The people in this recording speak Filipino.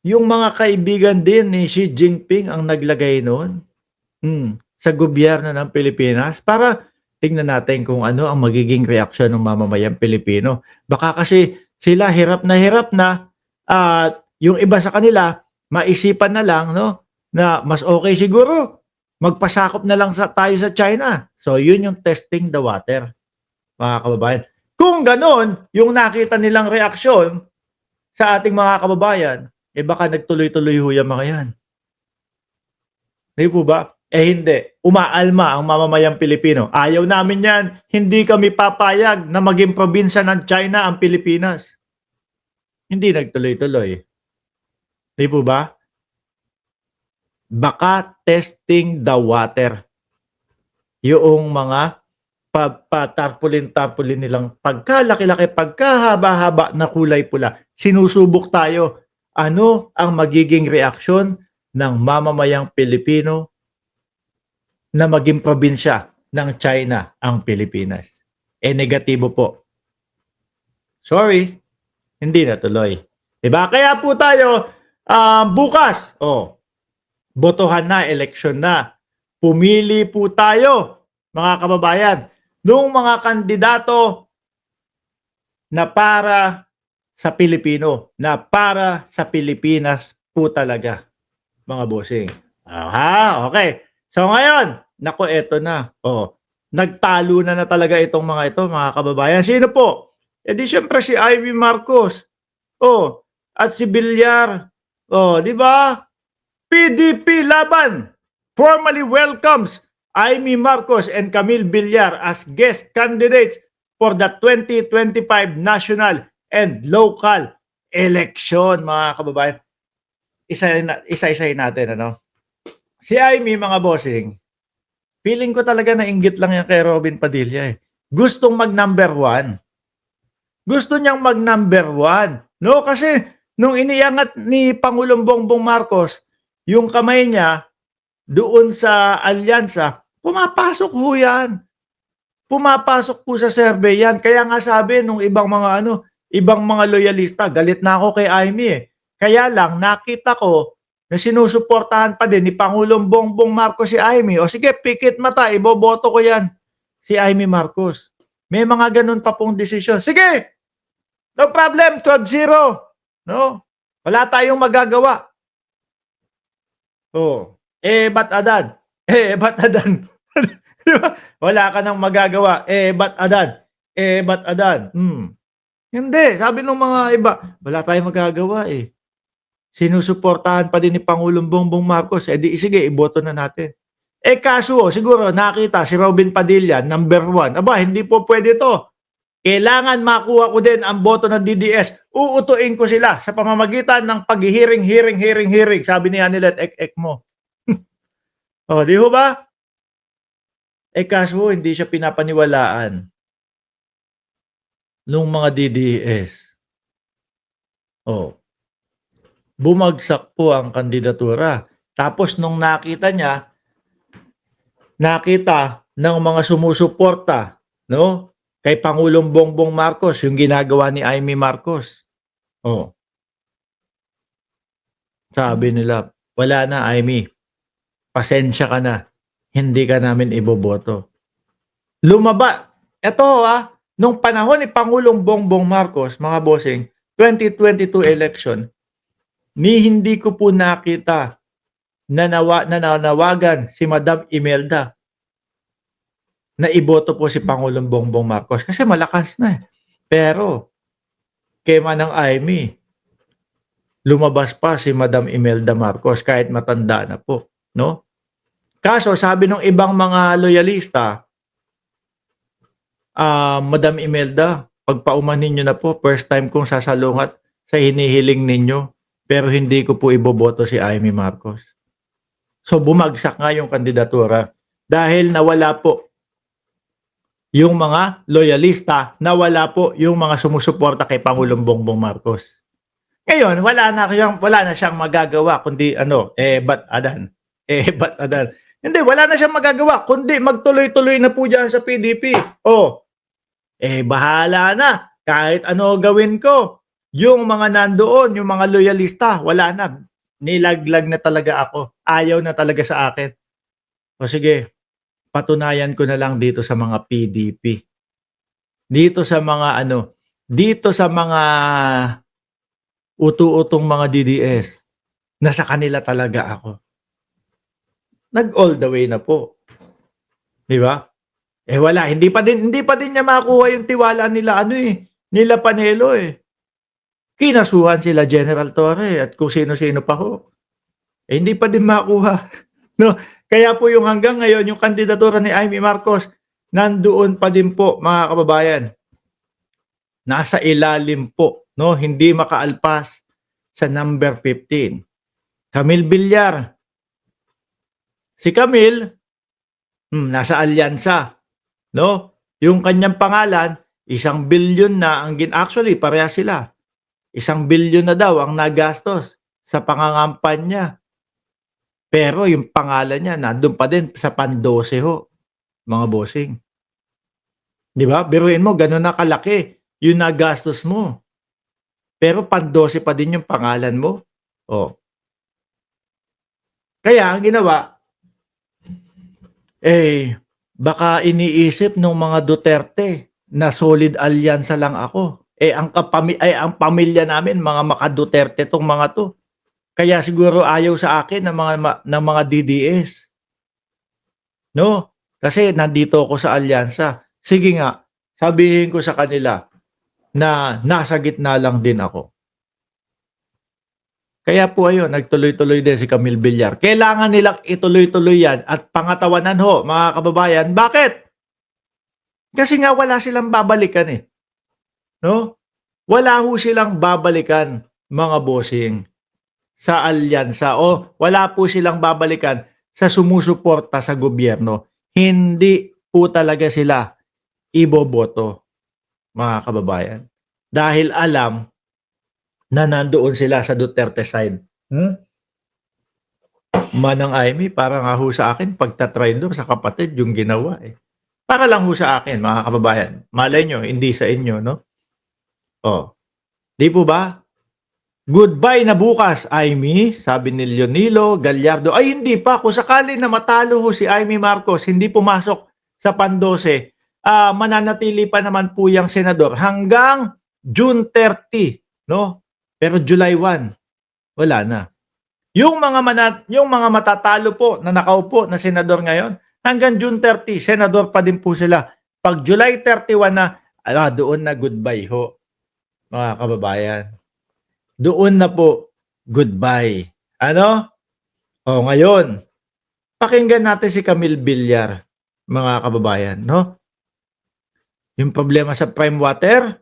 yung mga kaibigan din ni Xi Jinping ang naglagay nun, sa gobyerno ng Pilipinas para tingnan natin kung ano ang magiging reaksyon ng mamamayang Pilipino. Baka kasi sila hirap na at yung iba sa kanila maisipan na lang 'no, na mas okay siguro magpasakop na lang tayo sa China. So yun yung testing the water, mga kababayan. Kung gano'n yung nakita nilang reaksyon sa ating mga kababayan, baka nagtuloy-tuloy ho yang mga yan. 'Di po ba? Hindi, umaalma ang mamamayang Pilipino. Ayaw namin yan, hindi kami papayag na maging probinsya ng China ang Pilipinas. Hindi nagtuloy-tuloy. 'Di po ba? Baka testing the water. Yung mga patarpulin-tarpulin nilang pagkalaki-laki, pagkahaba-haba na kulay pula. Sinusubok tayo. Ano ang magiging reaksyon ng mamamayang Pilipino na maging probinsya ng China ang Pilipinas? Negatibo po. Sorry, hindi natuloy. Diba? Kaya po tayo, bukas, botohan na, eleksyon na. Pumili po tayo, mga kababayan, nung mga kandidato na para sa Pilipino, na para sa Pilipinas po talaga, mga bossing. Okay. So ngayon, nako, eto na. Nagtalo na talaga itong mga ito, mga kababayan. Sino po? Di syempre si Amy Marcos. At si Villar. Di ba? PDP laban formally welcomes Amy Marcos and Camille Villar as guest candidates for the 2025 national and local election, mga kababayan. Isa-isahin natin, ano? Si Amy, mga bossing, feeling ko talaga nainggit lang yan kay Robin Padilla eh. Gustong mag-number 1. Gusto niyang mag-number 1. No? Kasi nung iniangat ni Pangulong Bongbong Marcos yung kamay niya doon sa alyansa, pumapasok ho yan. Pumapasok po sa survey yan. Kaya nga sabi nung ibang mga loyalista, galit na ako kay Amy eh. Kaya lang, nakita ko na sinusuportahan pa din ni Pangulong Bongbong Marcos si Amy. O sige, pikit mata, iboboto ko yan. Si Amy Marcos. May mga ganun pa pong desisyon. Sige, no problem, 12-0. No? Wala tayong magagawa. Ba't adan? Ba't adan? Diba? Wala ka nang magagawa. Ba't adan? Ba't adan? Hindi. Sabi ng mga iba, wala tayong magagawa eh. Sinusuportahan pa din ni Pangulong Bongbong Marcos. Sige, iboto na natin. Kaso, siguro nakita si Robin Padilla, number 1. Aba, hindi po pwede to. Kailangan makuha ko din ang boto ng DDS. Uutuin ko sila sa pamamagitan ng paghihiring. Sabi ni Anilet, ek mo. Di ho ba? Kaso hindi siya pinapaniwalaan nung mga DDS. Bumagsak po ang kandidatura. Tapos nung nakita ng mga sumusuporta, no? Kay Pangulong Bongbong Marcos, yung ginagawa ni Amy Marcos. Sabi nila, wala na Amy. Pasensya ka na. Hindi ka namin iboboto. Lumaba. Ito nung panahon ni Pangulong Bongbong Marcos, mga bossing, 2022 election, hindi ko po nakita na nanawagan si Madam Imelda na iboto po si Pangulong Bongbong Marcos kasi malakas na eh. Pero kay Manang Amy, lumabas pa si Madam Imelda Marcos kahit matanda na po, no? Kaso sabi ng ibang mga loyalista, Madam Imelda, pagpaumanin niyo na po, first time kong sasalungat sa hinihiling ninyo, pero hindi ko po iboboto si Amy Marcos. So bumagsak nga yung kandidatura dahil nawala po yung mga loyalista, nawala po yung mga sumusuporta kay Pangulong Bongbong Marcos. Ngayon, wala na siyang magagawa kundi ba't adan? Ba't adan? Hindi, wala na siyang magagawa kundi magtuloy-tuloy na po diyan sa PDP. Bahala na kahit ano gawin ko. Yung mga nandoon, yung mga loyalista, wala na. Nilaglag na talaga ako. Ayaw na talaga sa akin. O sige, patunayan ko na lang dito sa mga PDP. Dito sa mga ano, dito sa mga utu-utong mga DDS, na sa kanila talaga ako. Nag all the way na po. 'Di ba? Eh wala, hindi pa din niya makuha yung tiwala nila ano eh, nila Panelo eh. Kinasuhan sila General Torre at kung sino-sino pa ho. Eh hindi pa din makuha, no? Kaya po yung hanggang ngayon yung kandidatura ni Amy Marcos nandoon pa din po mga kababayan. Nasa ilalim po, no? Hindi makaalpas sa number 15. Camille Villar. Si Camille, nasa alyansa, no? Yung kanyang pangalan, 1 billion na ang actually parehas sila. 1 billion na daw ang nagastos sa pangangampanya. Pero yung pangalan niya nandun pa din sa pan-12 ho, mga bossing. 'Di ba? Biruin mo gano'n na kalaki yung nagastos mo. Pero pan-12 pa din yung pangalan mo. Oh. Kaya ang ginawa, baka iniisip nung mga Duterte na solid alyansa lang ako. Ang pamilya namin mga maka-Duterte tong mga 'to. Kaya siguro ayaw sa akin ng mga DDS. No? Kasi nandito ako sa alyansa. Sige nga, sabihin ko sa kanila na nasa gitna lang din ako. Kaya po ayun, nagtuloy-tuloy din si Camille Villar. Kailangan nilang ituloy-tuloy yan at pangatawanan ho, mga kababayan. Bakit? Kasi nga wala silang babalikan eh. No? Wala ho silang babalikan, mga bossing, sa alyansa o wala po silang babalikan sa sumusuporta sa gobyerno. Hindi po talaga sila iboboto, mga kababayan. Dahil alam na nandoon sila sa Duterte side. Manang Amy, para nga ho sa akin, pagtatraidor sa kapatid yung ginawa eh. Para lang ho sa akin, mga kababayan. Malay nyo, hindi sa inyo, no? Oh. Di po ba? Goodbye na bukas, Amy, sabi ni Leonilo Gallardo. Ay, hindi pa. Kung sakali na matalo ho si Amy Marcos, hindi pumasok sa pan-12, mananatili pa naman po yung senador hanggang June 30, no? Pero July 1, wala na. Yung mga matatalo po na nakaupo na senador ngayon, hanggang June 30, senador pa din po sila. Pag July 31 na, doon na goodbye ho, mga kababayan. Doon na po, goodbye. Ano? O ngayon, pakinggan natin si Camille Villar, mga kababayan, no? Yung problema sa prime water,